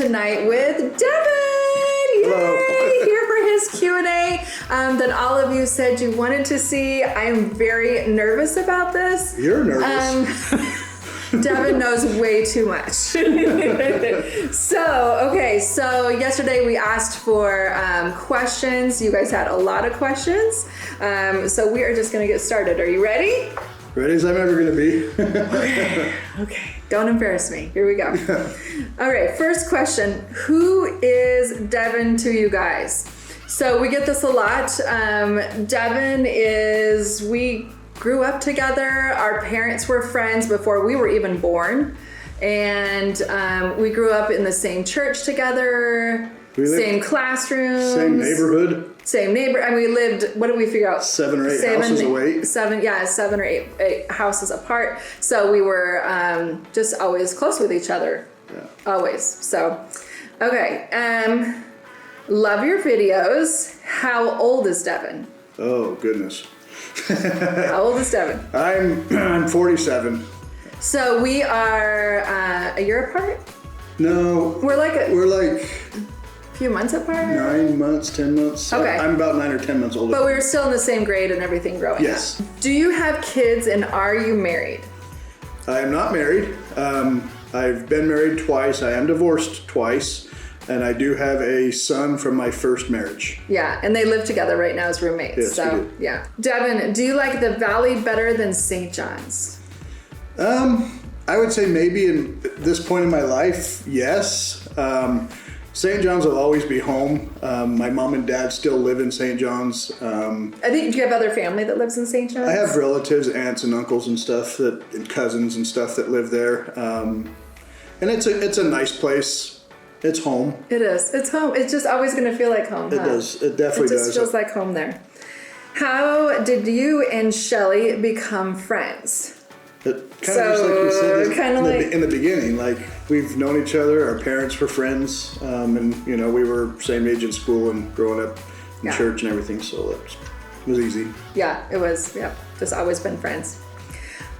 tonight with Devin. Yay! Here for his Q&A that all of you said you wanted to see. I am very nervous about this. You're nervous. Devin knows way too much. So yesterday we asked for questions. You guys had a lot of questions. So we are just going to get started. Are you ready? Ready as I'm ever going to be. Okay. Don't embarrass me. Here we go. All right. First question. Who is Devin to you guys? So we get this a lot. Devin we grew up together. Our parents were friends before we were even born. And we grew up in the same church together, same classrooms. Same neighborhood. Same neighbor. And we lived, what did we figure out? 7 or 8 houses away. 7 or 8 houses apart. So we were just always close with each other. Yeah. Always. So, okay. Love your videos. How old is Devin? Oh, goodness. How old is Devin? I'm 47. So we are a year apart? No. We're like a few months apart? 9 months, 10 months. Okay. I'm about 9 or 10 months older. But we were still in the same grade and everything growing up. Yes. Do you have kids and are you married? I am not married. I've been married twice. I am divorced twice. And I do have a son from my first marriage. Yeah, and they live together right now as roommates. Yes, so, we do. Yeah. Devin, do you like the Valley better than St. John's? I would say maybe in this point in my life, yes. St. John's will always be home. My mom and dad still live in St. John's. Do you have other family that lives in St. John's? I have relatives, aunts and uncles and stuff and cousins and stuff that live there. And it's a nice place. It's home. It is. It's home. It's just always going to feel like home. It does. It definitely does. It just feels like home there. How did you and Shelly become friends? It kind of just like you said in the beginning, like we've known each other. Our parents were friends, and we were same age in school and growing up in church and everything. So it was easy. Yeah, it was. Yeah, just always been friends.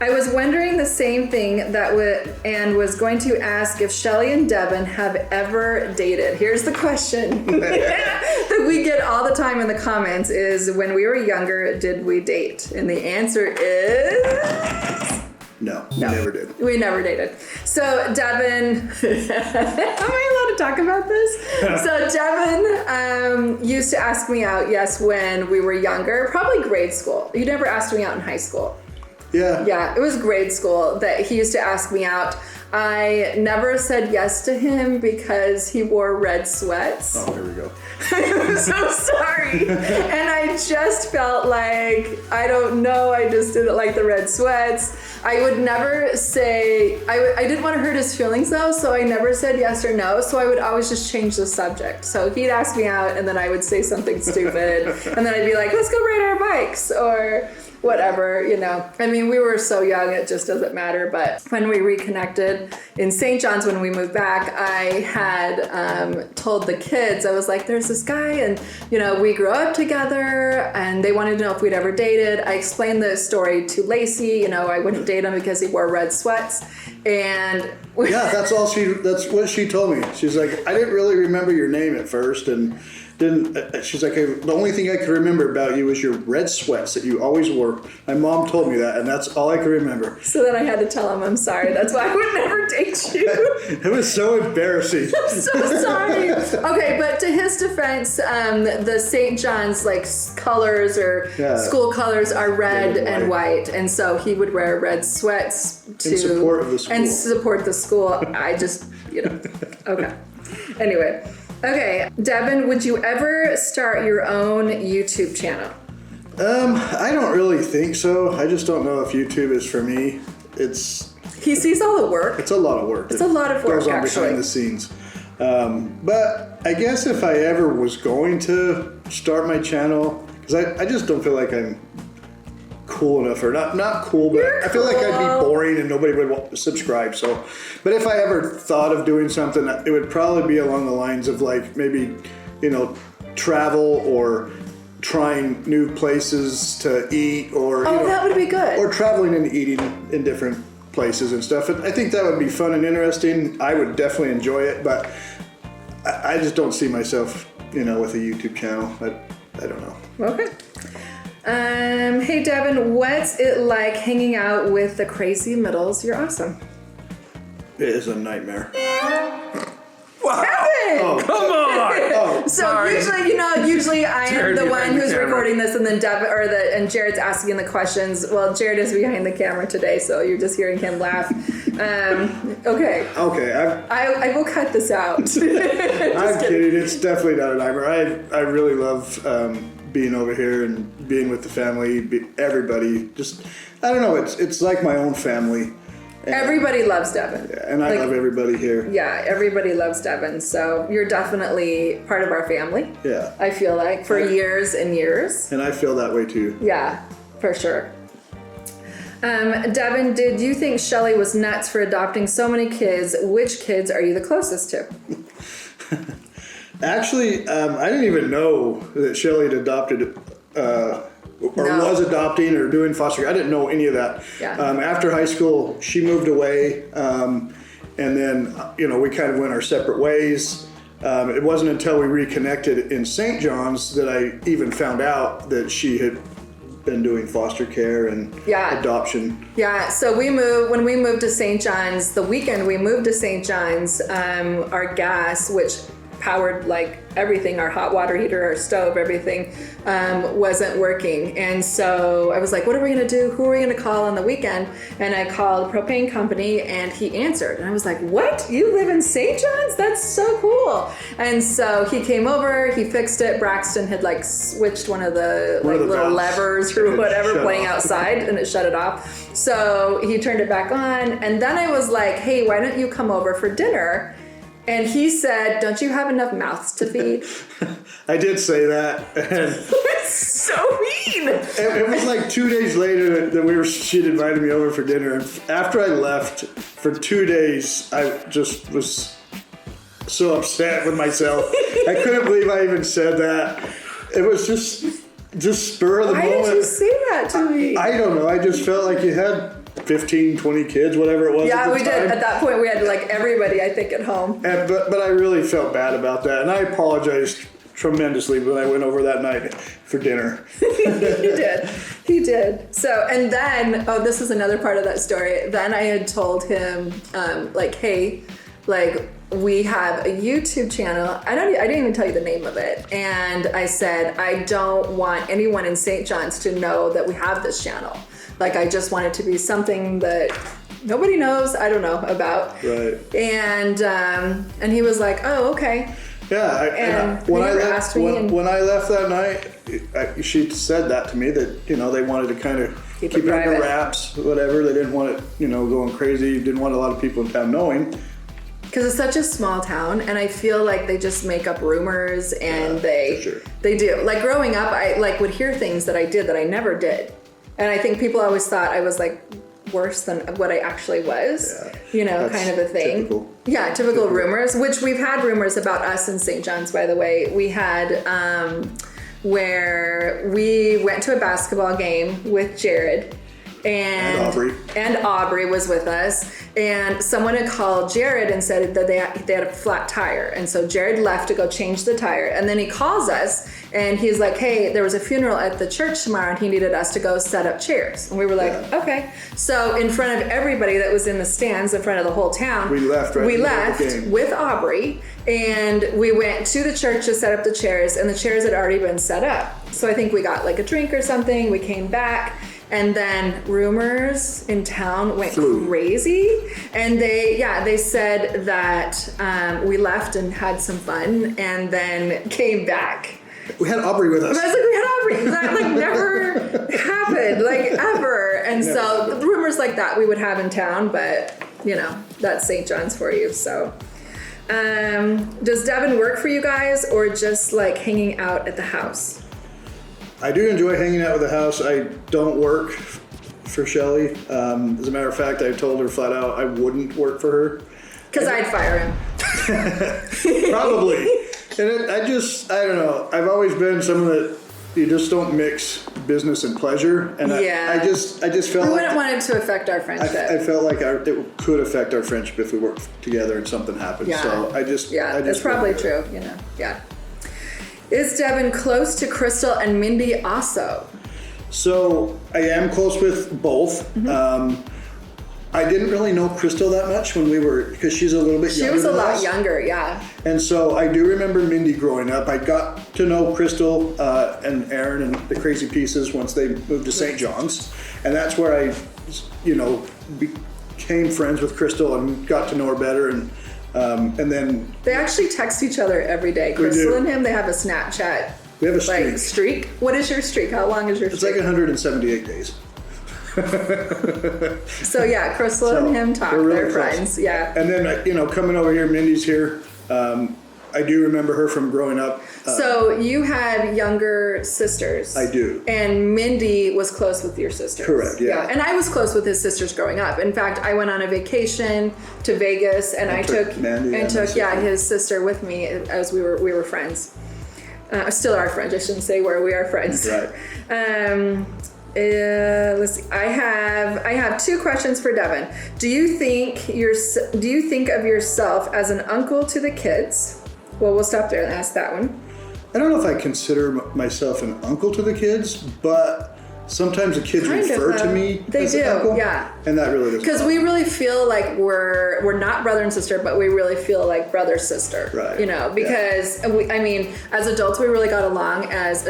I was wondering the same thing and was going to ask if Shelly and Devon have ever dated. Here's the question that we get all the time in the comments is, when we were younger, did we date? And the answer is... No, we never did. We never dated. So Devin, am I allowed to talk about this? So Devin used to ask me out, yes, when we were younger, probably grade school. You never asked me out in high school. Yeah. Yeah, it was grade school that he used to ask me out. I never said yes to him because he wore red sweats. Oh, here we go. I'm so sorry. And I just felt like, I don't know, I just didn't like the red sweats. I would never say, I didn't want to hurt his feelings though, so I never said yes or no, so I would always just change the subject. So he'd ask me out and then I would say something stupid, and then I'd be like, let's go ride our bikes, or whatever, I mean, we were so young, it just doesn't matter. But when we reconnected in St. John's, when we moved back, I had told the kids, I was like, there's this guy and, we grew up together and they wanted to know if we'd ever dated. I explained the story to Lacey, I wouldn't date him because he wore red sweats. And yeah, that's what she told me. She's like, I didn't really remember your name at first, and she's like, the only thing I could remember about you was your red sweats that you always wore. My mom told me that, and that's all I could remember. So then I had to tell him, I'm sorry, that's why I would never date you. It was so embarrassing. I'm so sorry. Okay, but to his defense, the St. John's colors or school colors are red and white, and so he would wear red sweats in support of the school. And support the school. I just, okay. Anyway. Okay, Devin, would you ever start your own YouTube channel? I don't really think so. I just don't know if YouTube is for me. He sees all the work. It's a lot of work. It's a lot of work, goes on actually. Behind the scenes. But I guess if I ever was going to start my channel, because I just don't feel like I'm cool enough, or not cool, but I feel like I'd be boring and nobody would subscribe. So, but if I ever thought of doing something, it would probably be along the lines of maybe, travel or trying new places to eat, or that would be good. Or traveling and eating in different places and stuff. I think that would be fun and interesting. I would definitely enjoy it, but I just don't see myself, with a YouTube channel. I don't know. Okay. Hey Devin, what's it like hanging out with the crazy middles? You're awesome. It is a nightmare. Wow. Devin! Oh, Come on! Oh, So sorry. usually I am Jared the one behind the who's camera. recording this, and then and Jared's asking the questions. Well, Jared is behind the camera today, so you're just hearing him laugh. Okay. okay. I will cut this out. I'm kidding. It's definitely not a nightmare. I really love being over here and being with the family, everybody. Just, I don't know. It's like my own family. Everybody loves Devon. Yeah, and I love everybody here. Yeah, everybody loves Devon. So you're definitely part of our family. Yeah. I feel like for years and years. And I feel that way too. Yeah, for sure. Devin, did you think Shelly was nuts for adopting so many kids? Which kids are you the closest to? Actually, I didn't even know that Shelly had adopted was adopting or doing foster care. I didn't know any of that. Yeah. After high school, she moved away, and then we kind of went our separate ways. It wasn't until we reconnected in St. John's that I even found out that she had been doing foster care and adoption. Yeah, so when we moved to St. John's, the weekend we moved to St. John's, our gas, which powered like everything, our hot water heater, our stove, everything, wasn't working. And so I was like, what are we gonna do? Who are we gonna call on the weekend? And I called a propane company and he answered. And I was like, what? You live in St. John's? That's so cool. And so he came over, he fixed it. Braxton had like switched one of the little levers or whatever playing outside and it shut it off. So he turned it back on. And then I was like, hey, why don't you come over for dinner? And he said, don't you have enough mouths to feed? I did say that. And So mean. it was like 2 days later that she'd invited me over for dinner. And after I left for 2 days, I just was so upset with myself. I couldn't believe I even said that. It was just spur of the moment. Why did you say that to me? I don't know. I just felt like you had 15, 20 kids, whatever it was. Yeah, at the we time. did. At that point, we had like everybody, I think, at home. But I really felt bad about that, and I apologized tremendously when I went over that night for dinner. He did. So, and then, this is another part of that story. Then I had told him, hey, we have a YouTube channel. I didn't even tell you the name of it. And I said, I don't want anyone in St. John's to know that we have this channel. I just want it to be something that nobody knows, I don't know about. Right. And he was like, oh, okay. Yeah. When I left that night, she said that to me that, they wanted to kind of keep it under wraps, whatever. They didn't want it, going crazy. Didn't want a lot of people in town knowing. Because it's such a small town, and I feel like they just make up rumors, and they do. Like growing up, I would hear things that I did that I never did. And I think people always thought I was worse than what I actually was, kind of a thing. Typical. Yeah, typical rumors, which we've had rumors about us in St. John's, by the way. We had where we went to a basketball game with Jared. And Aubrey was with us, and someone had called Jared and said that they had a flat tire, and so Jared left to go change the tire, and then he calls us and he's like, hey, there was a funeral at the church tomorrow and he needed us to go set up chairs. And we were like, okay. So in front of everybody that was in the stands, in front of the whole town, we left with Aubrey, and we went to the church to set up the chairs, and the chairs had already been set up. So I think we got a drink or something, we came back. And then rumors in town went crazy, and they said that we left and had some fun, and then came back. We had Aubrey with us. I was like, we had Aubrey. That never happened, ever. And so rumors like that we would have in town, but that's St. John's for you. So, does Devin work for you guys, or just hanging out at the house? I do enjoy hanging out with the house. I don't work for Shelly. As a matter of fact, I told her flat out I wouldn't work for her. Because I'd fire him. Probably. And I don't know. I've always been someone that don't mix business and pleasure. And I just felt we like wouldn't want it to affect our friendship. I felt like it could affect our friendship if we worked together and something happened. Yeah. So I just that's probably true. You know, yeah. Is Devin close to Crystal and Mindy also? So I am close with both. I didn't really know Crystal that much when we were, because she's a little bit younger. She was a lot younger, yeah. And so I do remember Mindy growing up. I got to know Crystal and Aaron and the Crazy Pieces once they moved to St. John's. And that's where I, became friends with Crystal and got to know her better. And then... They actually text each other every day. Crystal and him, they have a Snapchat. We have a streak. What is your streak? How long is your streak? It's like 178 days. So yeah, Crystal and him talk. Really they're friends. Yeah. And then coming over here, Mindy's here. I do remember her from growing up. So you had younger sisters. I do. And Mindy was close with your sisters. Correct. Yeah. And I was close with his sisters growing up. In fact, I went on a vacation to Vegas, and I took his sister with me as we were friends. Still are friends. I shouldn't say where we are friends. Right. Let's see. I have two questions for Devin. Do you think of yourself as an uncle to the kids? Well, we'll stop there and ask that one. I don't know if I consider myself an uncle to the kids, but sometimes the kids refer to me as an uncle. Yeah. And that really doesn't. Because we really feel like we're not brother and sister, but we really feel like brother sister. Right. Because as adults we really got along. As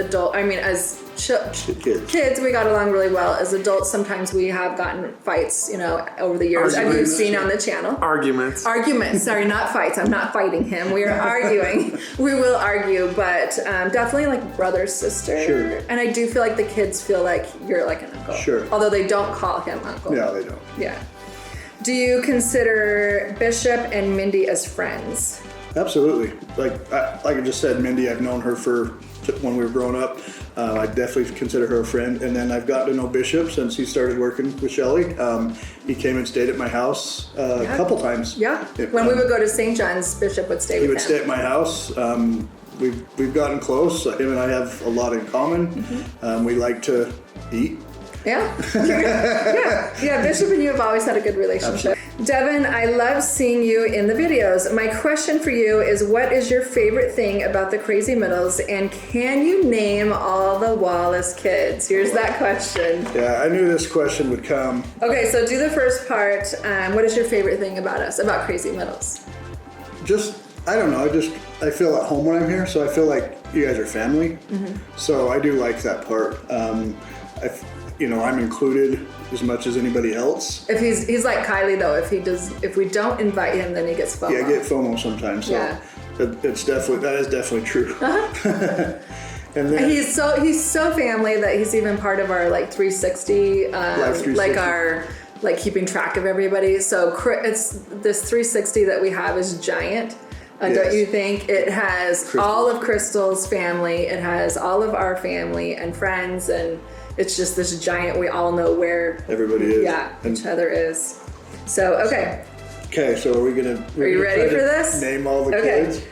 kids we got along really well. As adults, sometimes we have gotten fights, over the years. As you've seen on the channel. Arguments. Sorry, not fights. I'm not fighting him. We are arguing. We will argue, but definitely like brother, sister. Sure. And I do feel like the kids feel like you're like an uncle. Sure. Although they don't call him uncle. No, they don't. Yeah. Do you consider Bishop and Mindy as friends? Absolutely. Like I just said, Mindy, I've known her when we were growing up. I definitely consider her a friend. And then I've gotten to know Bishop since he started working with Shelly. He came and stayed at my house a couple times. Yeah. When we would go to St. John's, Bishop would stay with him. He would stay at my house. We've gotten close. Him and I have a lot in common. We like to eat. Yeah. Yeah. Bishop and you have always had a good relationship. Absolutely. Devin, I love seeing you in the videos. My question for you is, what is your favorite thing about the Crazy Middles, and can you name all the Wallace kids? Here's that question. Yeah, I knew this question would come. Okay, so do the first part. What is your favorite thing about us, about Crazy Middles? I don't know. I feel at home when I'm here, so I feel like you guys are family. So I do like that part. I'm included as much as anybody else. If he's like KYLIE though, if we don't invite him, then he gets FOMO. Yeah, I get FOMO sometimes. So yeah. That is definitely true. And then he's so family that he's even part of our 360, like our keeping track of everybody. So it's this 360 that we have is giant. Yes. Don't you think? It has all of Crystal's family, it has all of our family and friends, and it's just this giant, we all know where everybody is. Yeah, each other is. So, okay. Okay, so are you ready for this? Name all the kids?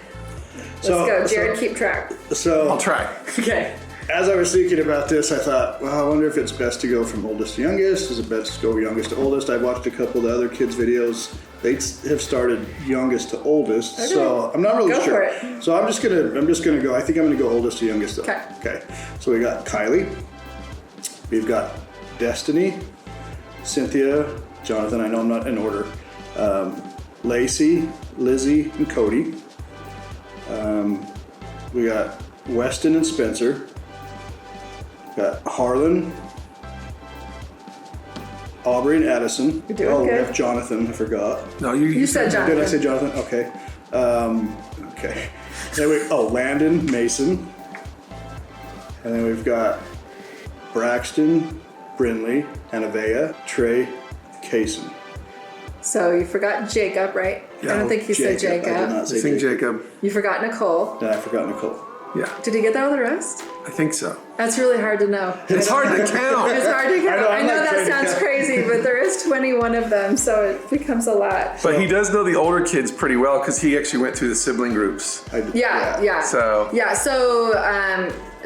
Let's go. Jared, keep track. So I'll try. Okay. As I was thinking about this, I thought, well, I wonder if it's best to go from oldest to youngest. Is it best to go youngest to oldest? I watched a couple of the other kids' videos. They have started youngest to oldest, okay. So I'm not really sure. Go for it. So I'm just gonna go. I think I'm gonna go oldest to youngest though. Okay. So we got KYLIE. We've got Destiny, Cynthia, Jonathan. I know I'm not in order. Lacey, Lizzie, and Cody. We got Weston and Spencer. Got Harlan, Aubrey, and Addison. You're doing good. We have Jonathan. I forgot. No, you said Jonathan. Did I say Jonathan? Okay. Okay. Then Landon, Mason. And then we've got Braxton, Brinley, Anavea, Trey, Kaysen. So you forgot Jacob, right? Yeah, I don't think you said Jacob. I did not say Jacob. You forgot Nicole. No, I forgot Nicole. Yeah. Did he get all the rest? I think so. That's really hard to know. It's hard to count. It's hard to count. I know like that sounds crazy, but there is 21 of them, so it becomes a lot. But he does know the older kids pretty well because he actually went through the sibling groups. Yeah. So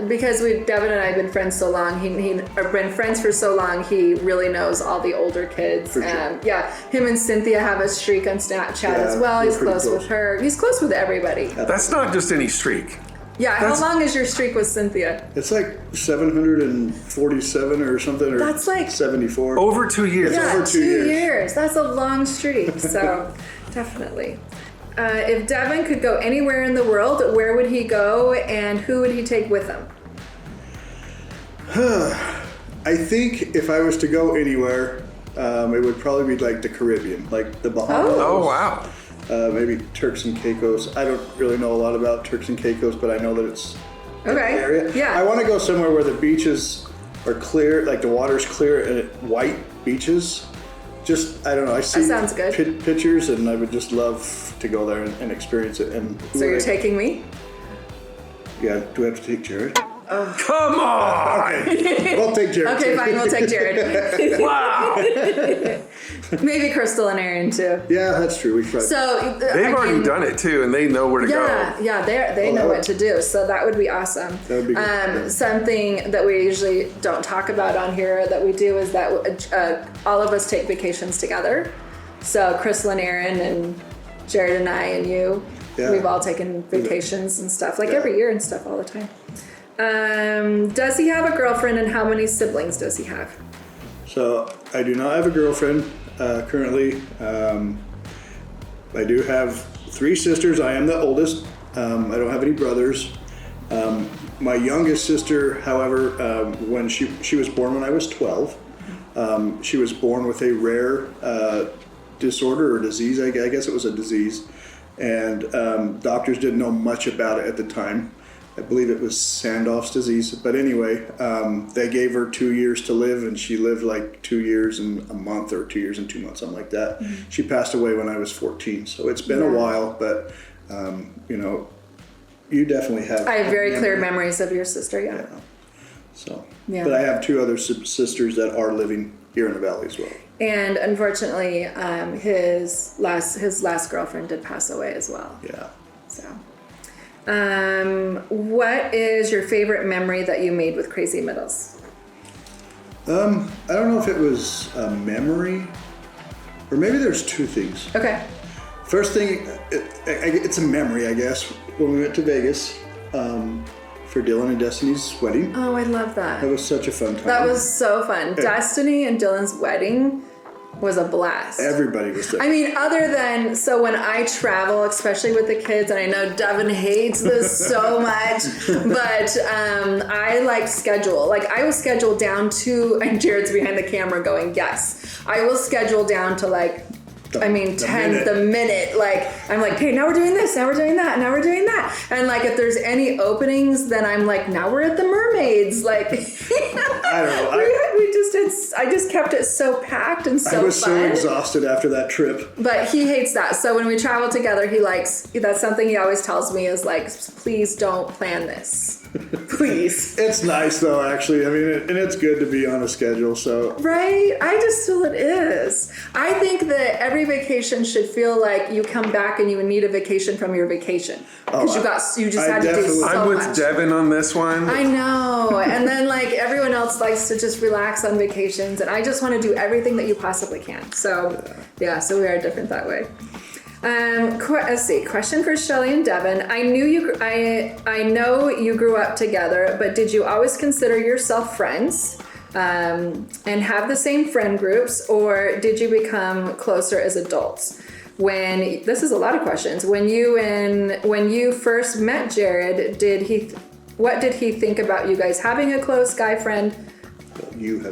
because Devin and I have been friends so long, he have been friends for so long, he really knows all the older kids. For sure. Yeah, him and Cynthia have a streak on Snapchat as well. He's close with her. He's close with everybody. That's not just any streak. Yeah, how long is your streak with Cynthia? It's like 747 or something, or That's like 74. Over 2 years. Yeah, over 2 years. That's a long streak. So definitely. If Devin could go anywhere in the world, where would he go, and who would he take with him? I think if I was to go anywhere, it would probably be like the Caribbean, like the Bahamas. Oh, wow. Maybe Turks and Caicos. I don't really know a lot about Turks and Caicos, but I know that it's in the area. Yeah. I want to go somewhere where the beaches are clear, like the water's clear and white beaches. Just, I don't know. I see That sounds good. Pictures, and I would just love to go there and experience it. And So you're taking me? Yeah. Do we have to take Jared? Come on! We'll take Jared. Okay, fine. We'll take Jared. Wow! Maybe Crystal and Aaron too. Yeah, that's true. We tried. So They've already done it too, and they know where to go. Yeah, they know what to do. So that would be awesome. That would be good. Something that we usually don't talk about on here that we do is that all of us take vacations together. So Crystal and Aaron and Jared and I and you, we've all taken vacations and stuff, like every year and stuff all the time. Does he have a girlfriend, and how many siblings does he have? So I do not have a girlfriend currently. I do have 3 sisters. I am the oldest. I don't have any brothers. My youngest sister, however, when she was born when I was 12, she was born with a rare disorder or disease. I guess it was a disease, and doctors didn't know much about it at the time. I believe it was Sandoff's disease. But anyway, they gave her 2 years to live, and she lived like 2 years and a month or 2 years and 2 months, something like that. Mm-hmm. She passed away when I was 14. So it's been a while, but you definitely have. I have very clear memories of your sister, yeah. So, yeah. But I have 2 other sisters that are living here in the valley as well. And unfortunately, his last girlfriend did pass away as well. Yeah. So, what is your favorite memory that you made with Crazy Middles? I don't know if it was a memory, or maybe there's 2 things. Okay. First thing, it's a memory, I guess, when we went to Vegas for Dylan and Destiny's wedding. Oh, I love that. That was such a fun time. That was so fun. Destiny and Dylan's wedding was a blast. Everybody was there. I mean, other than, so when I travel, especially with the kids, and I know Devin hates this so much, but I like schedule. Like, I will schedule down to, and Jared's behind the camera going, yes. I will schedule down to like, the minute. Like, I'm like, okay, now we're doing this, now we're doing that, now we're doing that. And like, if there's any openings, then I'm like, now we're at the mermaids. Like, I don't know. I just kept it so packed and so fun. I was so exhausted after that trip. But he hates that. So when we travel together, that's something he always tells me is like, please don't plan this. Please. It's nice though, actually. I mean, and it's good to be on a schedule, so. Right? I just feel it is. I think that every vacation should feel like you come back and you need a vacation from your vacation. Because you just had to do so much. I'm with Devin on this one. I know. And then like everyone else likes to just relax on vacations, and I just want to do everything that you possibly can. So so we are different that way. Let's see. Question for Shelly and Devin. I know you grew up together, but did you always consider yourself friends and have the same friend groups, or did you become closer as adults? This is a lot of questions. When you first met Jared, what did he think about you guys having a close guy friend? Did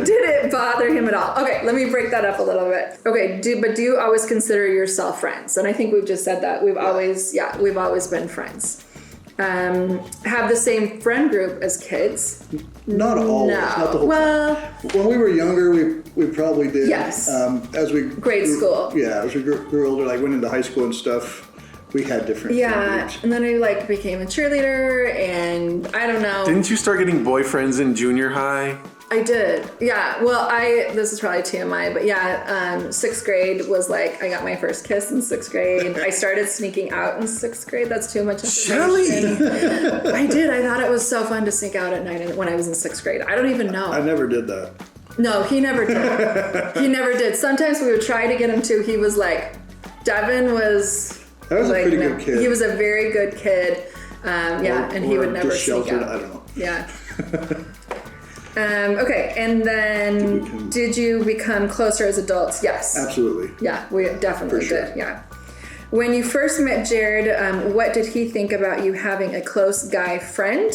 it bother him at all? Okay, let me break that up a little bit. Okay, do you always consider yourself friends? And I think we've just said that. We've always been friends. Have the same friend group as kids? Not always, not the whole time. When we were younger, we probably did. Yes. As we grade school. Yeah, as we grew older, like went into high school and stuff, we had different friend groups. And then I like became a cheerleader, and I don't know. Didn't you start getting boyfriends in junior high? I did. Yeah. Well, this is probably TMI, but yeah, 6th grade was like, I got my first kiss in 6th grade. I started sneaking out in 6th grade. That's too much information. Shelly! I did. I thought it was so fun to sneak out at night when I was in 6th grade. I don't even know. I never did that. No, he never did. He never did. Sometimes we would try to get him to. He was like, Devin was. That was like, a pretty good kid. He was a very good kid. And he would never just sneak sheltered, out. I don't know. Yeah. Okay, and then did you become closer as adults? Yes. Absolutely. Yeah, we definitely For sure. did. Yeah. When you first met Jared, what did he think about you having a close guy friend?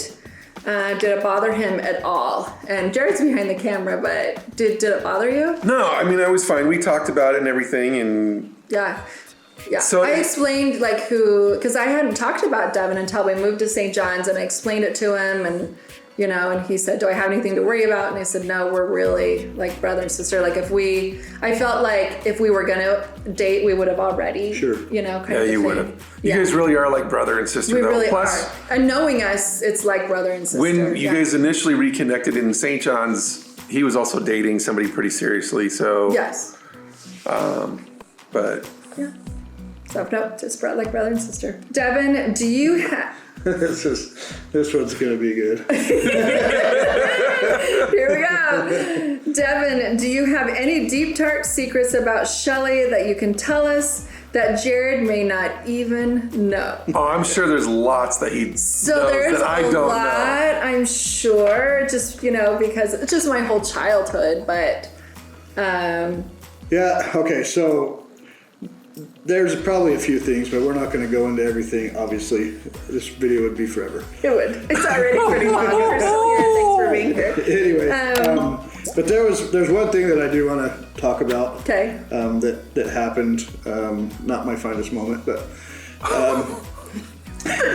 Did it bother him at all? And Jared's behind the camera, but did it bother you? No, I mean, I was fine. We talked about it and everything, and Yeah. Yeah, So- I explained like because I hadn't talked about Devon until we moved to St. John's, and I explained it to him, and and he said, do I have anything to worry about? And I said, no, we're really like brother and sister. Like I felt like if we were gonna date, we would have already, Sure. kind yeah, of thing. you would have. You guys really are like brother and sister, We though. really Plus, are. And knowing us, it's like brother and sister. when you yeah. guys initially reconnected in St. John's, he was also dating somebody pretty seriously. So Yes. but Yeah. So no, just like brother and sister. Devon, do you have? This one's gonna be good. Here we go. Devon, do you have any deep, dark secrets about Shelly that you can tell us that Jared may not even know? oh, I'm sure there's lots that he So knows there's that I a don't lot, know. I'm sure, just, because it's just my whole childhood, but, Yeah, okay, so there's probably a few things, but we're not going to go into everything, obviously. This video would be forever. it would. It's already pretty long. We're still here. Thanks for being here. Anyway, but there's one thing that I do want to talk about. Okay. That happened, not my finest moment, but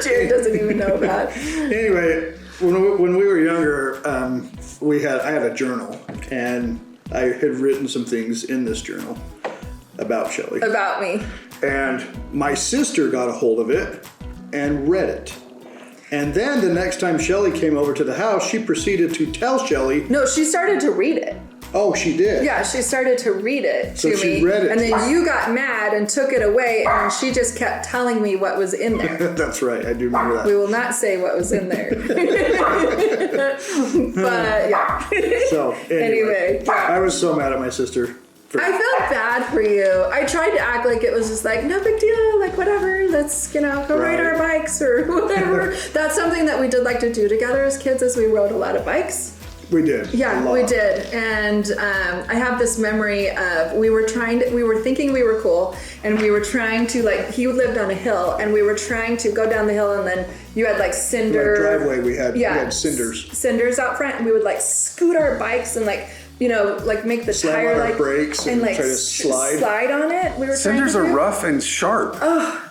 Jared doesn't even know that. anyway, when we were younger, I had a journal, and I had written some things in this journal about Shelly. About me. And my sister got a hold of it and read it. And then the next time Shelly came over to the house, she proceeded to tell Shelly, No, she started to read it. oh, she did. Yeah, she started to read it So to she me. read it. And then you got mad and took it away, and she just kept telling me what was in there. That's right. I do remember that. We will not say what was in there. But yeah. So anyway, Anyway, yeah. I was so mad at my sister. I felt bad for you. I tried to act like it was just like, no big deal, like whatever, let's, go ride our bikes or whatever. That's something that we did like to do together as kids, as we rode a lot of bikes. We did. Yeah, we did. And I have this memory of we were thinking we were cool, and we were trying to, he lived on a hill, and we were trying to go down the hill, and then you had cinder. Like driveway, we had cinders. Cinders out front, and we would scoot our bikes and make the Slam tire on our brakes and try to slide on it. We were Cinders trying to are do. rough and sharp.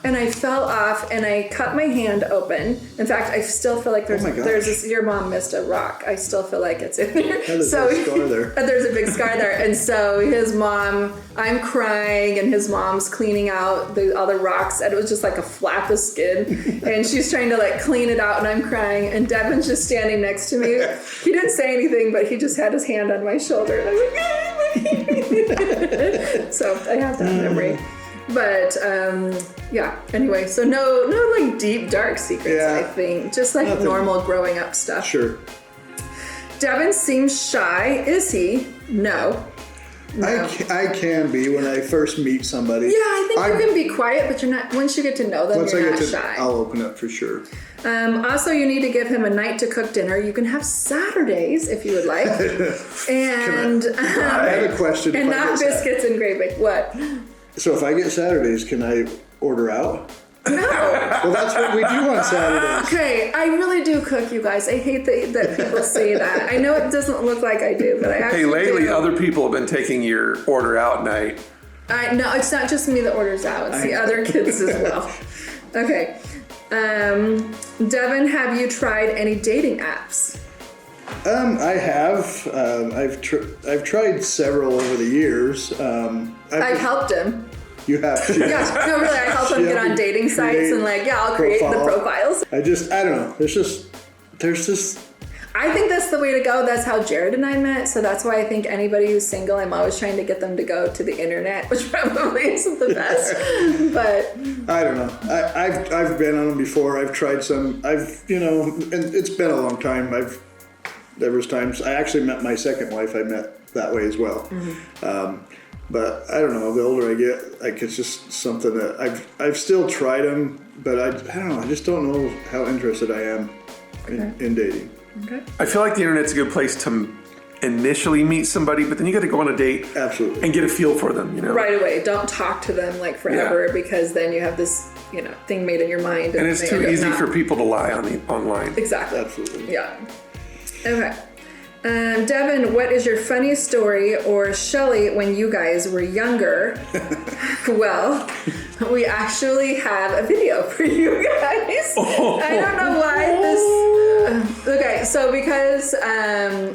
And I fell off and I cut my hand open. In fact, I still feel like Oh my gosh. there's this. Your mom missed a rock. I still feel like it's in there. There's a big scar there. There's a big scar there. And so his mom, I'm crying, and his mom's cleaning out all the rocks, and it was just like a flap of skin. And she's trying to clean it out, and I'm crying. And Devon's just standing next to me. He didn't say anything, but he just had his hand on my shoulder. And I was like, so I have that memory. But yeah, anyway, so no deep dark secrets. Yeah. I think just Nothing. normal growing up stuff. Sure. Devon seems shy. Is he? No. I can be when I first meet somebody. Yeah, I think you can be quiet, but you're not. Once you get to know them, Once I you're get not to, shy. I'll open up for sure. Also, you need to give him a night to cook dinner. You can have Saturdays if you would like, and I have a question. and if I not get biscuits and gravy. What? So if I get Saturdays, can I order out? No. Well, that's what we do on Saturdays. Okay, I really do cook, you guys. I hate that people say that. I know it doesn't look like I do, but I actually Hey, lately do. other people have been taking your order out night. No, it's not just me that orders out. It's the other kids as well. Okay. Devon, have you tried any dating apps? I have. I've tried several over the years. I've helped him. You have. Yeah, no, really, I help him get on dating sites and I'll create the profiles. I don't know. There's just. I think that's the way to go. That's how Jared and I met. So that's why I think anybody who's single, I'm always trying to get them to go to the internet, which probably isn't the best. But I don't know. I've been on them before. I've tried some. And it's been a long time. There was times I actually met my second wife. I met that way as well. But I don't know. The older I get, like it's just something that I've still tried them, but I don't know. I just don't know how interested I am in dating. okay. I feel like the internet's a good place to initially meet somebody, but then you got to go on a date Absolutely. and get a feel for them, you know? Right away. Don't talk to them like forever because then you have this, thing made in your mind. And it's they too end up easy not. for people to lie online. Exactly. Absolutely. Yeah. Okay. Devin, what is your funniest story, or Shelly, when you guys were younger? Well, we actually have a video for you guys. I don't know why this... Okay, so because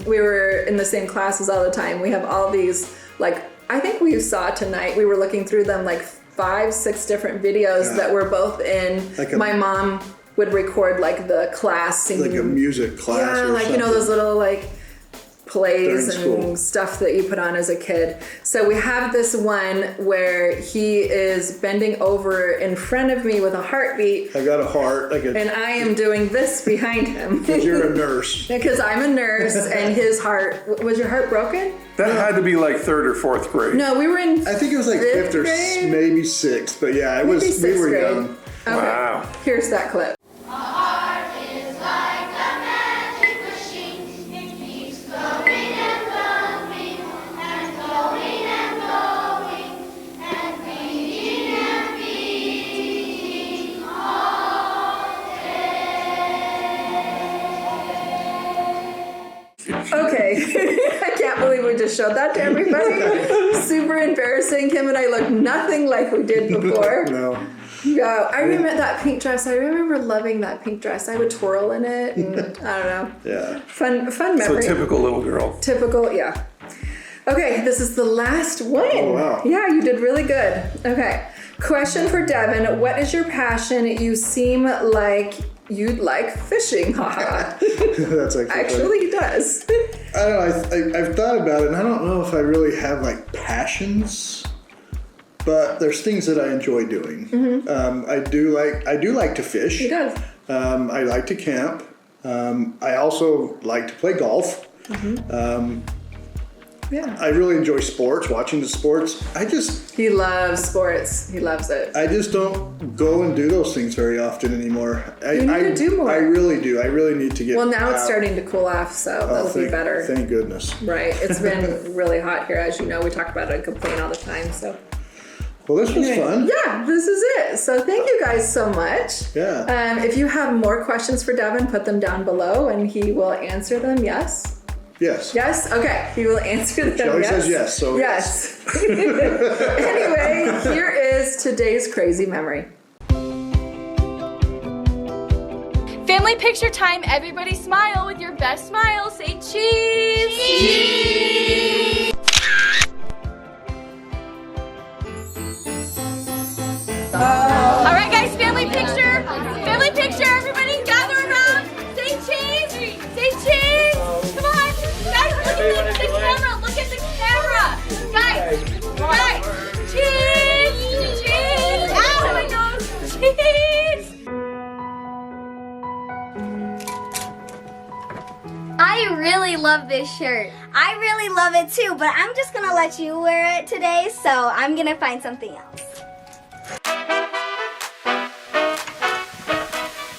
we were in the same classes all the time, we have all these, I think we saw tonight, we were looking through them 5-6 different videos that were both in. My mom would record the class singing. Like a music class or something. Those little plays During and school. stuff that you put on as a kid. So we have this one where he is bending over in front of me with a heartbeat. I got a heart. And I am doing this behind him. Because you're a nurse. Because I'm a nurse and his heart... Was your heart broken? That had to be 3rd or 4th grade. No, we were in I think it was 5th or grade? maybe 6th. But yeah, Maybe we sixth were grade. young. Okay. Wow. Here's that clip. A heart is like a magic machine. It keeps flowing and flowing and flowing and flowing and beating all day. Okay. I can't believe we just showed that to everybody. Super embarrassing. Him and I look nothing like we did before. No. Yeah, I remember that pink dress. I remember loving that pink dress. I would twirl in it, and I don't know. Yeah. Fun So memory. typical little girl. Typical, yeah. Okay, this is the last one. Oh, wow. Yeah, you did really good. Okay, question for Devin. What is your passion? You seem like you'd like fishing. Haha. That's Actually, he does. I don't know. I've thought about it, and I don't know if I really have passions, but there's things that I enjoy doing. I do like to fish. He does. I like to camp. I also like to play golf. Yeah. I really enjoy sports, watching the sports. He loves sports. He loves it. I just don't go and do those things very often anymore. You need to do more. I really do. I really need to get Well, now it's out. starting to cool off, so that'll be better. Thank goodness. Right. It's been really hot here, as you know. We talk about it and complain all the time, so. Well, this was fun. Yeah, this is it. So thank you guys so much. Yeah. If you have more questions for Devin, put them down below and he will answer them. Yes? Yes. Yes? Okay. He will answer them. Shelly yes? says yes, so yes. Anyway, here is today's crazy memory. Family picture time. Everybody smile with your best smile. Say cheese. Cheese. All right, guys. Family picture. Family picture. Everybody gather around. Say cheese. Say cheese. Come on, guys. Look at the camera. Look at the camera, guys. Guys. Cheese. Cheese. Ow, my nose. Cheese. I really love this shirt. I really love it too, but I'm just gonna let you wear it today, so I'm gonna find something else.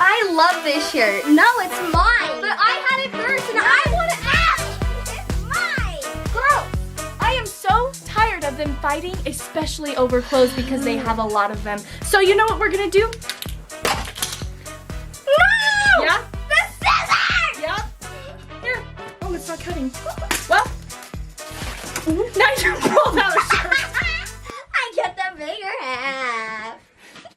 I love this shirt. No, it's mine. But I had it first and I want it out. It's mine. Girls, I am so tired of them fighting, especially over clothes because they have a lot of them. So you know what we're gonna do? No! Yeah? The scissors! Yep. Here. Oh, it's not cutting. Well, now you pulled out a shirt. I get the bigger hand.